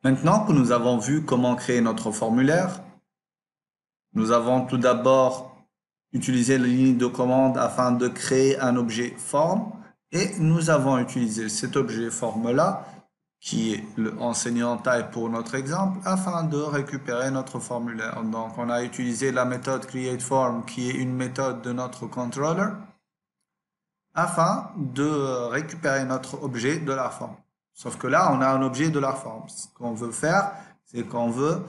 Maintenant que nous avons vu comment créer notre formulaire, nous avons tout d'abord utilisé la ligne de commande afin de créer un objet forme et nous avons utilisé cet objet forme-là, qui est le enseignant type pour notre exemple, afin de récupérer notre formulaire. Donc, on a utilisé la méthode createForm, qui est une méthode de notre controller, afin de récupérer notre objet de la forme. Sauf que là, on a un objet de la forme. Ce qu'on veut faire, c'est qu'on veut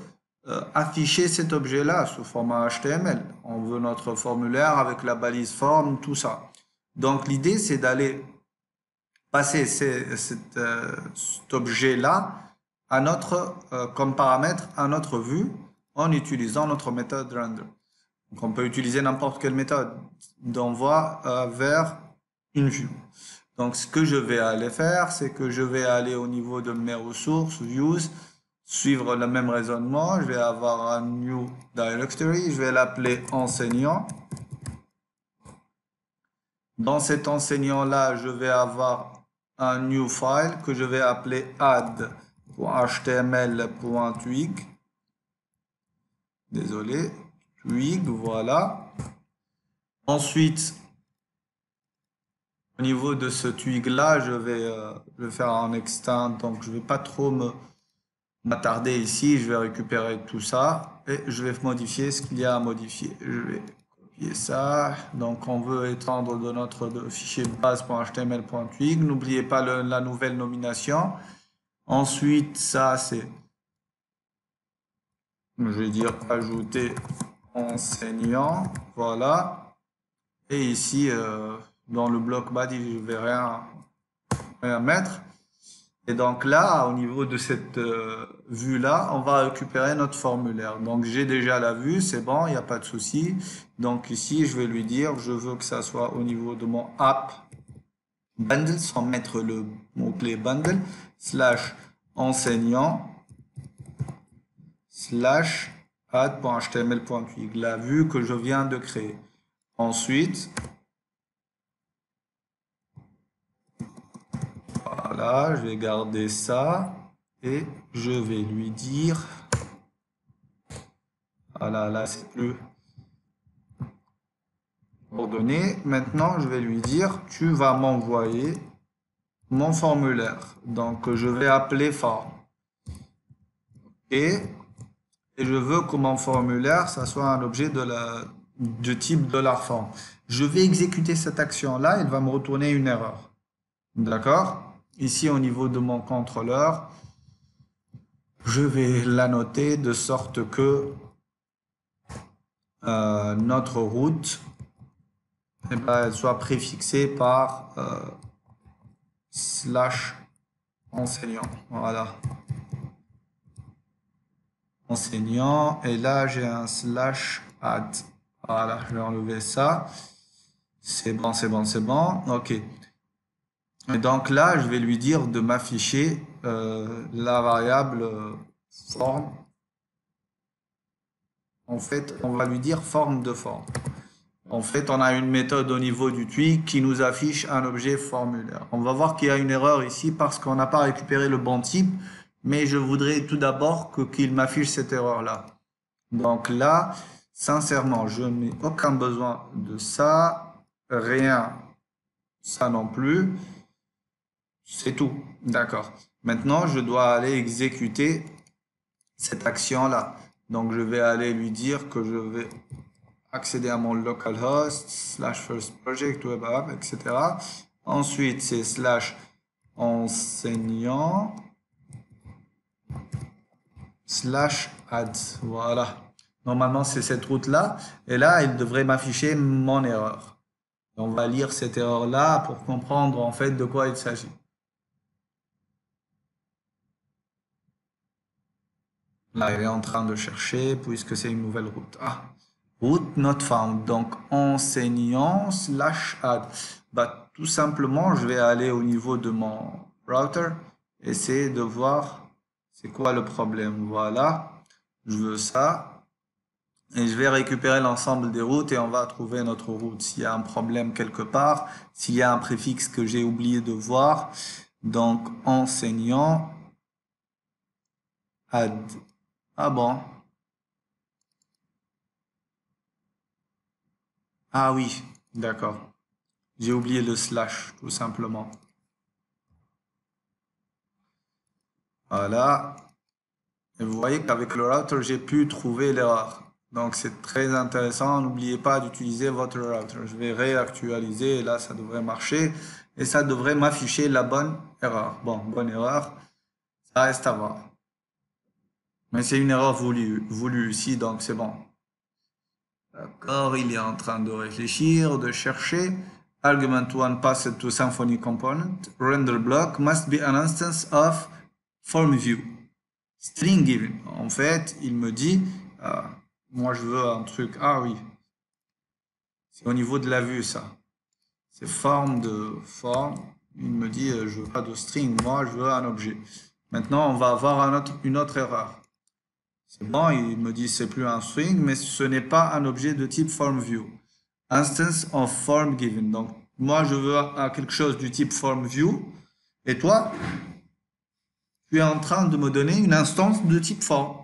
afficher cet objet-là sous format HTML. On veut notre formulaire avec la balise forme, tout ça. Donc, l'idée, c'est d'aller passer cet objet-là à comme paramètre à notre vue en utilisant notre méthode render. Donc, on peut utiliser n'importe quelle méthode d'envoi vers une vue. Donc, ce que je vais aller faire, c'est que je vais aller au niveau de mes ressources, views, suivre le même raisonnement. Je vais avoir un new directory, je vais l'appeler enseignant. Dans cet enseignant-là, je vais avoir un new file que je vais appeler add.html.twig. Désolé, twig, voilà. Ensuite, au niveau de ce twig-là, je vais faire un extend, donc je ne vais pas trop m'attarder ici. Je vais récupérer tout ça et je vais modifier ce qu'il y a à modifier. Je vais copier ça. Donc, on veut étendre de notre fichier base.html.twig. N'oubliez pas la nouvelle nomination. Ensuite, ça, c'est, je vais dire, ajouter enseignant. Voilà. Et ici, dans le bloc body, je vais rien mettre. Et donc là, au niveau de cette vue-là, on va récupérer notre formulaire. Donc j'ai déjà la vue, c'est bon, il n'y a pas de souci. Donc ici, je vais lui dire, je veux que ça soit au niveau de mon app bundle, sans mettre le mot-clé bundle, slash enseignant, slash add.html.twig, la vue que je viens de créer. Ensuite, voilà, je vais garder ça et je vais lui dire, voilà, là c'est plus ordonné. Maintenant, je vais lui dire, tu vas m'envoyer mon formulaire. Donc, je vais appeler form. Et je veux que mon formulaire, ça soit un objet de type $form. Je vais exécuter cette action-là, il va me retourner une erreur. D'accord? Ici, au niveau de mon contrôleur, je vais la noter de sorte que notre route elle soit préfixée par slash enseignant. Voilà. Enseignant. Et là, j'ai un slash add. Voilà, je vais enlever ça. C'est bon, c'est bon, c'est bon. OK. Et donc là, je vais lui dire de m'afficher la variable forme. En fait, on va lui dire forme de forme. En fait, on a une méthode au niveau du twig qui nous affiche un objet formulaire. On va voir qu'il y a une erreur ici parce qu'on n'a pas récupéré le bon type, mais je voudrais tout d'abord qu'il m'affiche cette erreur-là. Donc là, sincèrement, je n'ai aucun besoin de ça, rien, ça non plus, c'est tout. D'accord. Maintenant, je dois aller exécuter cette action-là. Donc, je vais aller lui dire que je vais accéder à mon localhost, slash first project, web app, etc. Ensuite, c'est slash enseignant, slash add. Voilà. Normalement, c'est cette route-là. Et là, il devrait m'afficher mon erreur. On va lire cette erreur-là pour comprendre en fait de quoi il s'agit. Là, il est en train de chercher puisque c'est une nouvelle route. Ah, route not found. Donc, enseignant slash add. Bah, tout simplement, je vais aller au niveau de mon router, essayer de voir c'est quoi le problème. Voilà, je veux ça. Et je vais récupérer l'ensemble des routes et on va trouver notre route. S'il y a un problème quelque part, s'il y a un préfixe que j'ai oublié de voir. Donc, enseignant. add. Ah bon? Ah oui, d'accord. J'ai oublié le slash, tout simplement. Voilà. Et vous voyez qu'avec le router, j'ai pu trouver l'erreur. Donc c'est très intéressant. N'oubliez pas d'utiliser votre router. Je vais réactualiser et là, ça devrait marcher. Et ça devrait m'afficher la bonne erreur. Bon, bonne erreur. Ça reste à voir. Mais c'est une erreur voulue ici, donc c'est bon. D'accord, il est en train de réfléchir, de chercher. Argument 1 passed to Symfony component. Render block must be an instance of form view. String given. En fait, il me dit, moi je veux un truc. Ah oui, c'est au niveau de la vue ça. C'est forme de forme. Il me dit, je veux pas de string, moi je veux un objet. Maintenant, on va avoir une autre erreur. C'est bon, il me dit c'est plus un string, mais ce n'est pas un objet de type formView. Instance of form given. Donc, moi, je veux quelque chose du type formView. Et toi, tu es en train de me donner une instance de type form.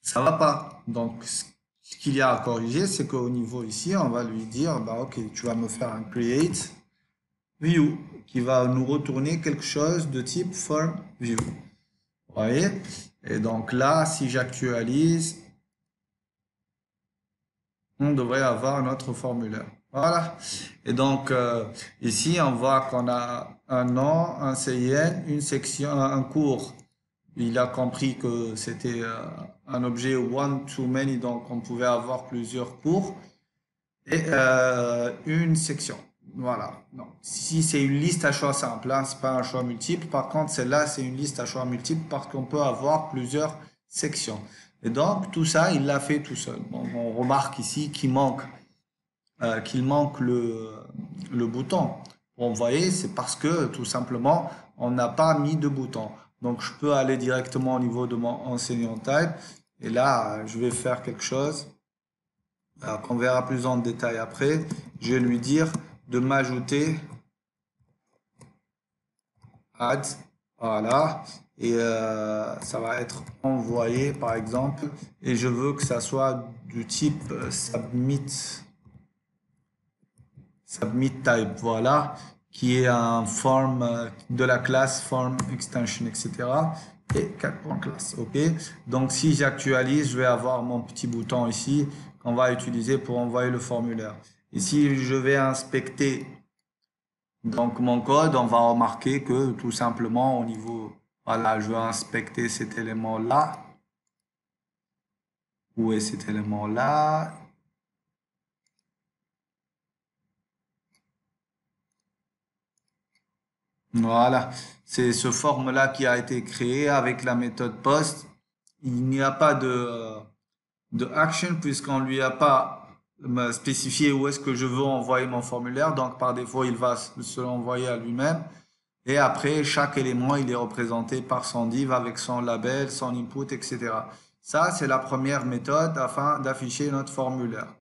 Ça va pas. Donc, ce qu'il y a à corriger, c'est qu'au niveau ici, on va lui dire, bah, ok, tu vas me faire un create view qui va nous retourner quelque chose de type formView. Vous voyez? Et donc là, si j'actualise, on devrait avoir notre formulaire. Voilà. Et donc, ici, on voit qu'on a un nom, un CIN, une section, un cours. Il a compris que c'était un objet one to many, donc on pouvait avoir plusieurs cours et une section. Voilà. Donc, si c'est une liste à choix simple, hein, c'est pas un choix multiple. Par contre, celle-là, c'est une liste à choix multiple parce qu'on peut avoir plusieurs sections. Et donc, tout ça, il l'a fait tout seul. Donc, on remarque ici qu'il manque le bouton. Bon, vous voyez, c'est parce que tout simplement, on n'a pas mis de bouton. Donc, je peux aller directement au niveau de mon enseignant type. Et là, je vais faire quelque chose qu'on verra plus en détail après. Je vais lui dire de m'ajouter add. Voilà. Et ça va être envoyé, par exemple. Et je veux que ça soit du type submit type, voilà, qui est un form de la classe form extension, etc. Et 4.class, ok. Donc si j'actualise, je vais avoir mon petit bouton ici qu'on va utiliser pour envoyer le formulaire. Et si je vais inspecter donc mon code, on va remarquer que tout simplement au niveau, voilà, je vais inspecter cet élément-là. Où est cet élément-là? Voilà, c'est ce forme-là qui a été créé avec la méthode post. Il n'y a pas de action puisqu'on lui a pas spécifié où est-ce que je veux envoyer mon formulaire. Donc, par défaut, il va se l'envoyer à lui-même. Et après, chaque élément, il est représenté par son div avec son label, son input, etc. Ça, c'est la première méthode afin d'afficher notre formulaire.